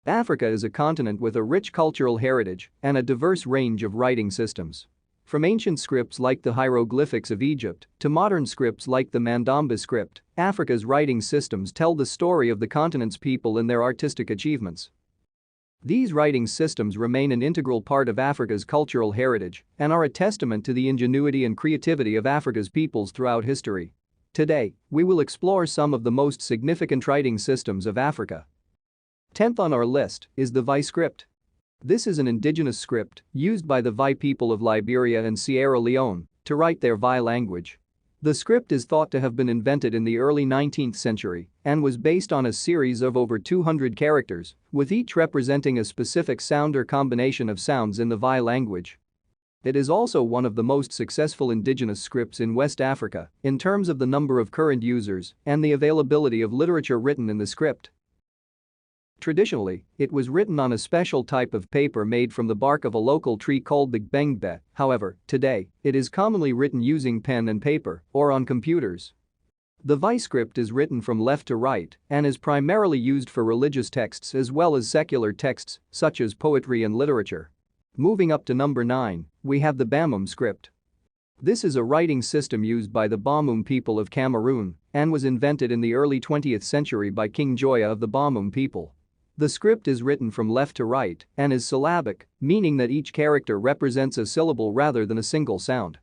Africa is a continent with a rich cultural heritage and a diverse range of writing systems. From ancient scripts like the hieroglyphics of Egypt to modern scripts like the MANDOMBE script, Africa's writing systems tell the story of the continent's people and their artistic achievements. These writing systems remain an integral part of Africa's cultural heritage and are a testament to the ingenuity and creativity of Africa's peoples throughout history. Today, we will explore some of the most significant writing systems of Africa. 10th on our list is the VI script. This is an indigenous script used by the VI people of Liberia and Sierra Leone to write their VI language. The script is thought to have been invented in the early 19th century and was based on a series of over 200 characters, with each representing a specific sound or combination of sounds in the VI language. It is also one of the most successful indigenous scripts in West Africa in terms of the number of current users and the availability of literature written in the script. Traditionally, it was written on a special type of paper made from the bark of a local tree called the gbengbe. However, today, it is commonly written using pen and paper or on computers. The VI script is written from left to right and is primarily used for religious texts as well as secular texts such as poetry and literature. Moving up to number 9, we have the Bamum script. This is a writing system used by the Bamum people of Cameroon and was invented in the early 20th century by King NJOYA of the Bamum people. The script is written from left to right and is syllabic, meaning that each character represents a syllable rather than a single sound.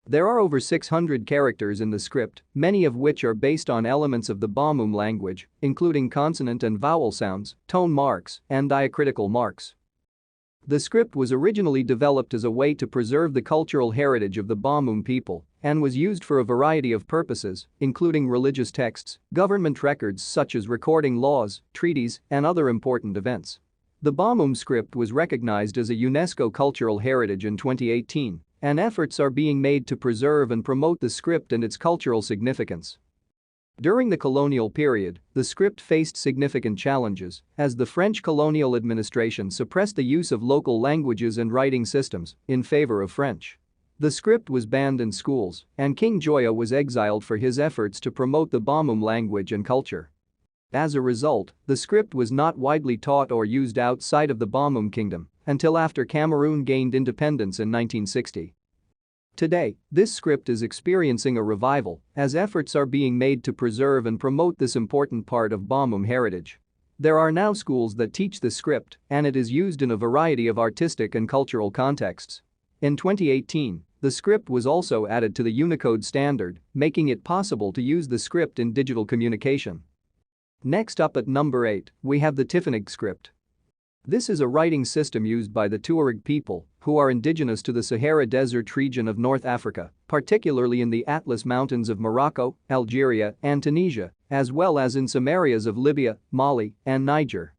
There are over 600 characters in the script, many of which are based on elements of the Bamum language, including consonant and vowel sounds, tone marks, and diacritical marks. The script was originally developed as a way to preserve the cultural heritage of the Bamum people and was used for a variety of purposes, including religious texts, government records such as recording laws, treaties, and other important events. The Bamum script was recognized as a UNESCO cultural heritage in 2018, and efforts are being made to preserve and promote the script and its cultural significance. During the colonial period, the script faced significant challenges as the French colonial administration suppressed the use of local languages and writing systems in favor of French. The script was banned in schools, and King NJOYA was exiled for his efforts to promote the Bamum language and culture. As a result, the script was not widely taught or used outside of the Bamum kingdom until after Cameroon gained independence in 1960. Today, this script is experiencing a revival as efforts are being made to preserve and promote this important part of Bamum heritage. There are now schools that teach the script, and it is used in a variety of artistic and cultural contexts. In 2018, the script was also added to the UNICOD standard, making it possible to use the script in digital communication. Next up at number 8, we have the Tifinagh script. This is a writing system used by the Tuareg people, who are indigenous to the Sahara Desert region of North Africa, particularly in the Atlas Mountains of Morocco, Algeria, and Tunisia, as well as in some areas of Libya, Mali, and Niger.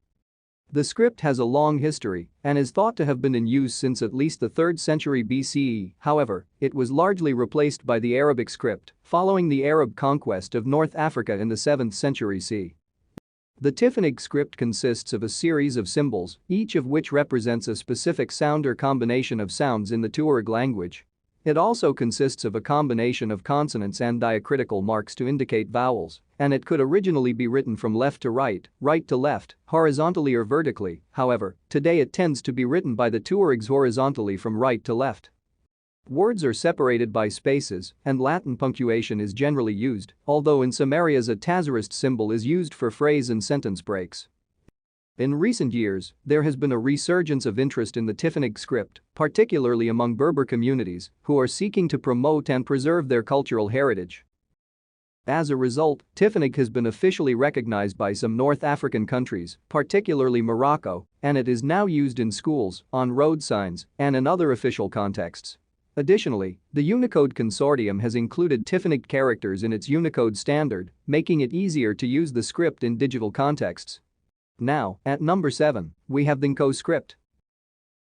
The script has a long history and is thought to have been in use since at least the 3rd century BCE. However, it was largely replaced by the Arabic script following the Arab conquest of North Africa in the 7th century CE. The Tifinagh script consists of a series of symbols, each of which represents a specific sound or combination of sounds in the Tuareg language. It also consists of a combination of consonants and diacritical marks to indicate vowels, and it could originally be written from left to right to left, horizontally or vertically. However, today it tends to be written by the Tuaregs horizontally from right to left. Words are separated by spaces, and Latin punctuation is generally used, although in some areas a Tazarist symbol is used for phrase and sentence breaks. In recent years, there has been a resurgence of interest in the Tifinagh script, particularly among Berber communities who are seeking to promote and preserve their cultural heritage. As a result, Tifinagh has been officially recognized by some North African countries, particularly Morocco, and it is now used in schools, on road signs, and in other official contexts. Additionally, the Unicode Consortium has included Tifinagh characters in its Unicode standard, making it easier to use the script in digital contexts. Now, at number 7, we have the NJOYA script.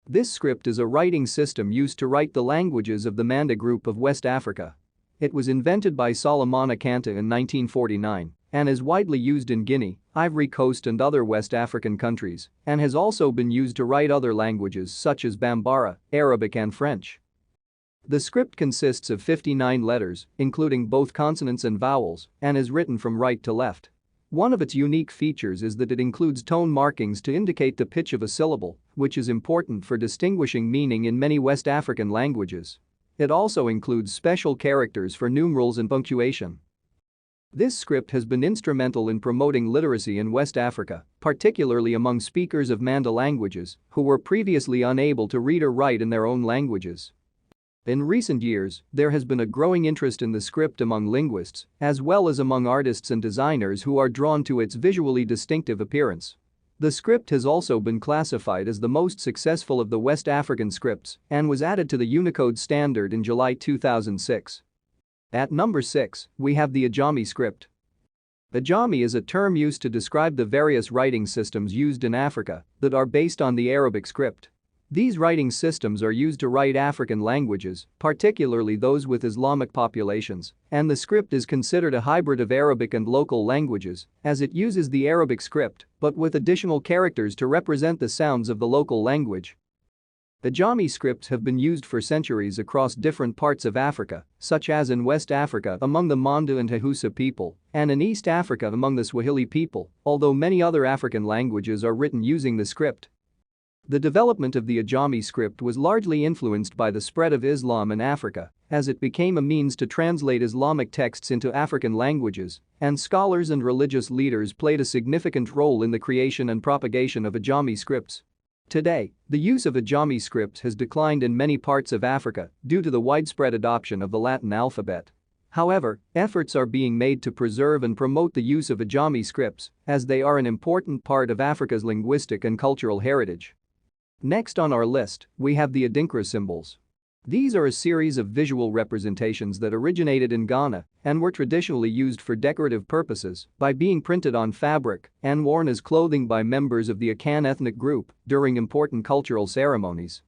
This script is a writing system used to write the languages of the Manda group of West Africa. It was invented by Solomon Akanta in 1949 and is widely used in Guinea, Ivory Coast and other West African countries, and has also been used to write other languages such as Bambara, Arabic and French. The script consists of 59 letters, including both consonants and vowels, and is written from right to left. One of its unique features is that it includes tone markings to indicate the pitch of a syllable, which is important for distinguishing meaning in many West African languages. It also includes special characters for numerals and punctuation. This script has been instrumental in promoting literacy in West Africa, particularly among speakers of Manda languages who were previously unable to read or write in their own languages. In recent years, there has been a growing interest in the script among linguists, as well as among artists and designers who are drawn to its visually distinctive appearance. The script has also been classified as the most successful of the West African scripts and was added to the UNICOD standard in July 2006. At number 6, we have the Ajami script. Ajami is a term used to describe the various writing systems used in Africa that are based on the Arabic script. These writing systems are used to write African languages, particularly those with Islamic populations, and the script is considered a hybrid of Arabic and local languages, as it uses the Arabic script but with additional characters to represent the sounds of the local language. Ajami scripts have been used for centuries across different parts of Africa, such as in West Africa among the Mandu and Hausa people, and in East Africa among the Swahili people, although many other African languages are written using the script. The development of the Ajami script was largely influenced by the spread of Islam in Africa, as it became a means to translate Islamic texts into African languages, and scholars and religious leaders played a significant role in the creation and propagation of Ajami scripts. Today, the use of Ajami script has declined in many parts of Africa due to the widespread adoption of the Latin alphabet. However, efforts are being made to preserve and promote the use of Ajami scripts, as they are an important part of Africa's linguistic and cultural heritage. Next on our list, we have the Adinkra symbols. These are a series of visual representations that originated in Ghana and were traditionally used for decorative purposes by being printed on fabric and worn as clothing by members of the AKAN ethnic group during important cultural ceremonies.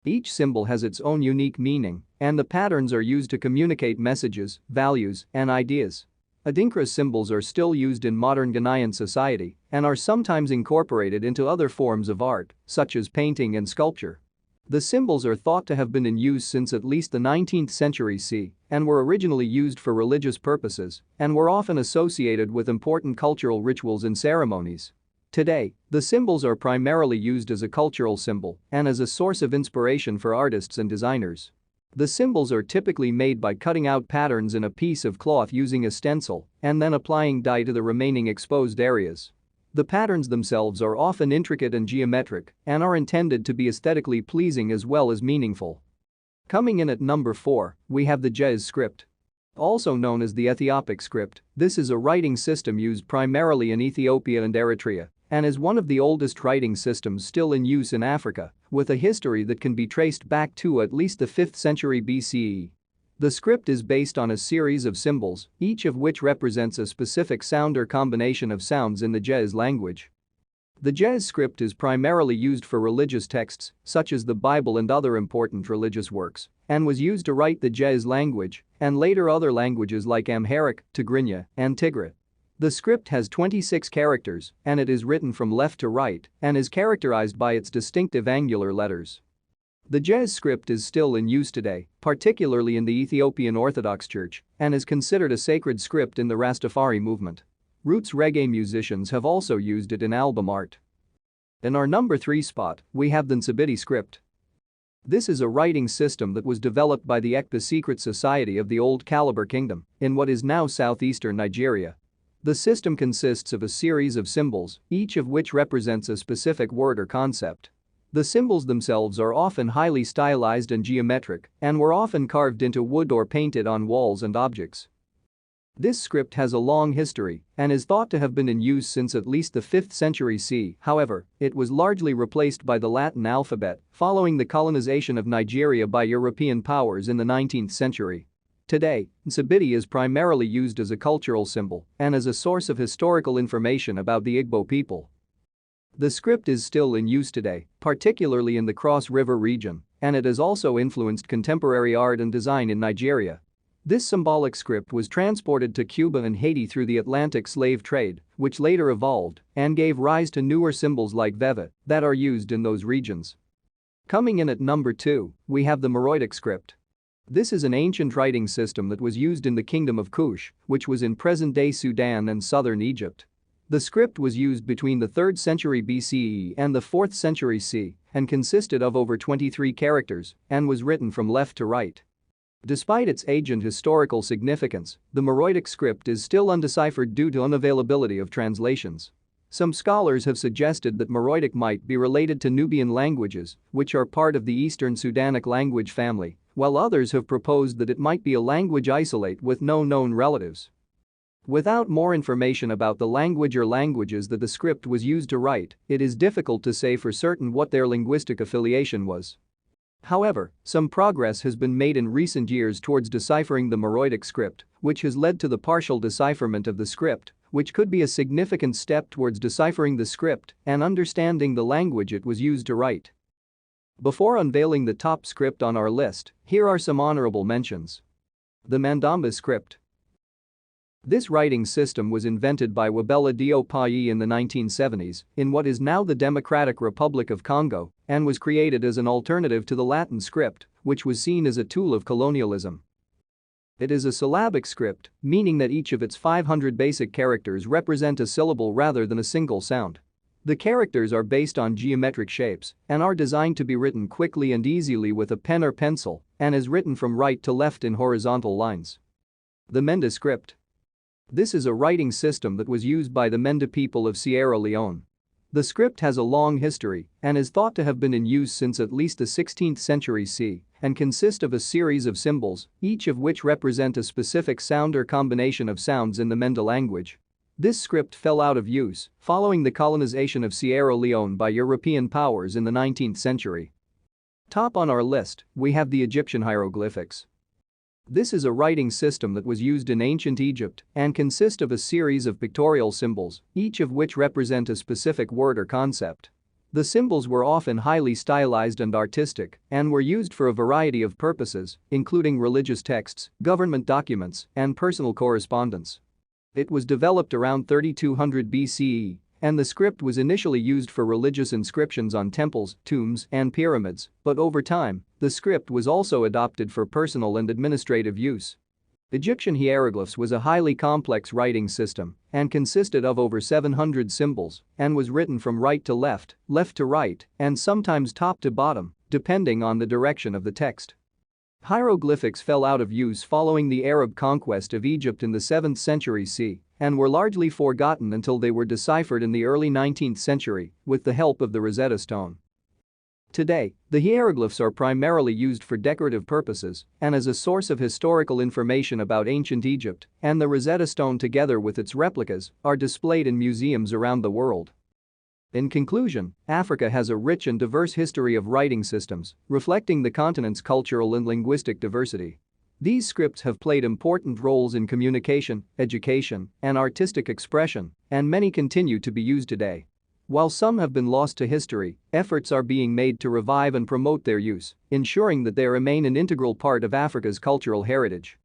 Each symbol has its own unique meaning, and the patterns are used to communicate messages, values, and ideas. Adinkra symbols are still used in modern Ghanaian society and are sometimes incorporated into other forms of art, such as painting and sculpture. The symbols are thought to have been in use since at least the 19th century CE and were originally used for religious purposes and were often associated with important cultural rituals and ceremonies. Today, the symbols are primarily used as a cultural symbol and as a source of inspiration for artists and designers. The symbols are typically made by cutting out patterns in a piece of cloth using a stencil and then applying dye to the remaining exposed areas. The patterns themselves are often intricate and geometric and are intended to be aesthetically pleasing as well as meaningful. Coming in at number 4, we have the NJOYA script. Also known as the ETHIOPIC script, this is a writing system used primarily in Ethiopia and Eritrea and is one of the oldest writing systems still in use in Africa, with a history that can be traced back to at least the 5th century BCE. The script is based on a series of symbols, each of which represents a specific sound or combination of sounds in the NJOYA language. The NJOYA script is primarily used for religious texts, such as the Bible and other important religious works, and was used to write the NJOYA language and later other languages like Amharic, Tigrinya, and Tigray. The script has 26 characters and it is written from left to right and is characterized by its distinctive angular letters. The NJOYA script is still in use today, particularly in the Ethiopian Orthodox Church, and is considered a sacred script in the Rastafari movement. Roots reggae musicians have also used it in album art. In our number 3 spot, we have the Nsibidi script. This is a writing system that was developed by the EKPE secret society of the old CALABAR kingdom in what is now southeastern Nigeria. The system consists of a series of symbols, each of which represents a specific word or concept. The symbols themselves are often highly stylized and geometric and were often carved into wood or painted on walls and objects. This script has a long history and is thought to have been in use since at least the 5th century CE. However, it was largely replaced by the Latin alphabet following the colonization of Nigeria by European powers in the 19th century. Today, Nsibidi is primarily used as a cultural symbol and as a source of historical information about the Igbo people. The script is still in use today, particularly in the Cross River region, and it has also influenced contemporary art and design in Nigeria. This symbolic script was transported to Cuba and Haiti through the Atlantic slave trade, which later evolved and gave rise to newer symbols like Veva that are used in those regions. Coming in at number 2, we have the Meroitic script. This is an ancient writing system that was used in the Kingdom of Kush, which was in present-day Sudan and southern Egypt. The script was used between the 3rd century BCE and the 4th century CE and consisted of over 23 characters and was written from left to right. Despite its age and historical significance, the Meroitic script is still undeciphered due to unavailability of translations. Some scholars have suggested that Meroitic might be related to Nubian languages, which are part of the Eastern Sudanic language family, while others have proposed that it might be a language isolate with no known relatives. Without more information about the language or languages that the script was used to write, it is difficult to say for certain what their linguistic affiliation was. However, some progress has been made in recent years towards deciphering the Meroitic script, which has led to the partial decipherment of the script, which could be a significant step towards deciphering the script and understanding the language it was used to write. Before unveiling the top script on our list, here are some honorable mentions. The MANDOMBE script. This writing system was invented by Wabella Diop in the 1970s in what is now the Democratic Republic of Congo and was created as an alternative to the Latin script, which was seen as a tool of colonialism. It is a syllabic script, meaning that each of its 500 basic characters represent a syllable rather than a single sound. The characters are based on geometric shapes and are designed to be written quickly and easily with a pen or pencil and is written from right to left in horizontal lines. The Mende script. This is a writing system that was used by the Mende people of Sierra Leone. The script has a long history and is thought to have been in use since at least the 16th century CE and consists of a series of symbols, each of which represent a specific sound or combination of sounds in the Mende language. This script fell out of use following the colonization of Sierra Leone by European powers in the 19th century. Top on our list, we have the Egyptian hieroglyphics. This is a writing system that was used in ancient Egypt and consists of a series of pictorial symbols, each of which represent a specific word or concept. The symbols were often highly stylized and artistic and were used for a variety of purposes, including religious texts, government documents, and personal correspondence. It was developed around 3200 BCE, and the script was initially used for religious inscriptions on temples, tombs, and pyramids, but over time, the script was also adopted for personal and administrative use. Egyptian hieroglyphs was a highly complex writing system and consisted of over 700 symbols and was written from right to left to right, and sometimes top to bottom, depending on the direction of the text. Hieroglyphics fell out of use following the Arab conquest of Egypt in the 7th century CE and were largely forgotten until they were deciphered in the early 19th century with the help of the Rosetta Stone. Today, the hieroglyphs are primarily used for decorative purposes and as a source of historical information about ancient Egypt, and the Rosetta Stone together with its replicas are displayed in museums around the world. In conclusion, Africa has a rich and diverse history of writing systems, reflecting the continent's cultural and linguistic diversity. These scripts have played important roles in communication, education, and artistic expression, and many continue to be used today. While some have been lost to history, efforts are being made to revive and promote their use, ensuring that they remain an integral part of Africa's cultural heritage.